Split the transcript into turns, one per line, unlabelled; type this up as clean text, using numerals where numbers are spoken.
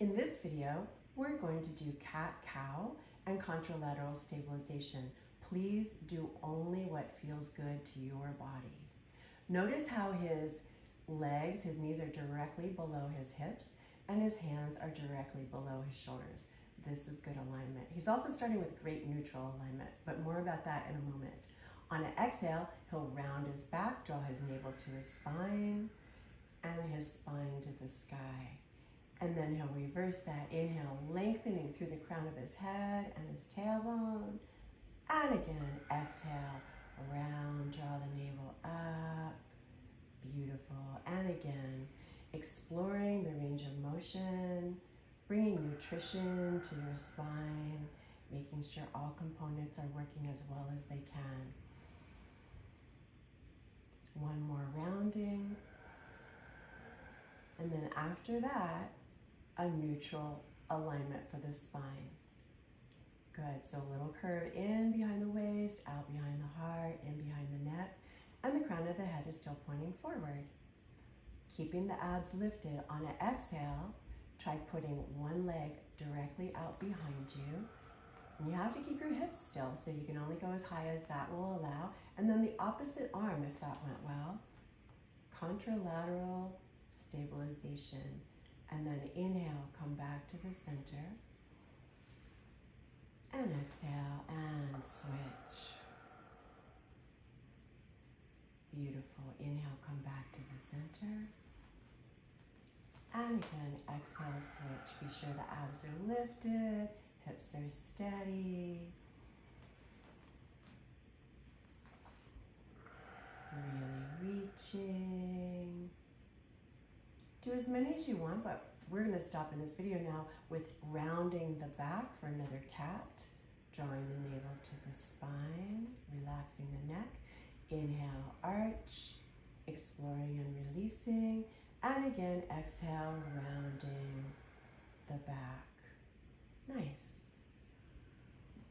In this video, we're going to do cat-cow and contralateral stabilization. Please do only what feels good to your body. Notice how his legs, his knees are directly below his hips and his hands are directly below his shoulders. This is good alignment. He's also starting with great neutral alignment, but more about that in a moment. On an exhale, he'll round his back, draw his navel to his spine and his spine to the sky. And then he'll reverse that. Inhale, lengthening through the crown of his head and his tailbone. And again, exhale, round, draw the navel up. Beautiful. And again, exploring the range of motion, bringing nutrition to your spine, making sure all components are working as well as they can. One more rounding. And then after that, a neutral alignment for the spine. Good, so a little curve in behind the waist, out behind the heart, in behind the neck, and the crown of the head is still pointing forward. Keeping the abs lifted. On an exhale, try putting one leg directly out behind you. And you have to keep your hips still, so you can only go as high as that will allow. And then the opposite arm, if that went well. Contralateral stabilization. And then inhale, come back to the center. And exhale and switch. Beautiful. Inhale, come back to the center. And again, exhale, switch. Be sure the abs are lifted, hips are steady. Really reaching. Do as many as you want, but we're going to stop in this video now with rounding the back for another cat. Drawing the navel to the spine, relaxing the neck. Inhale, arch, exploring and releasing. And again, exhale, round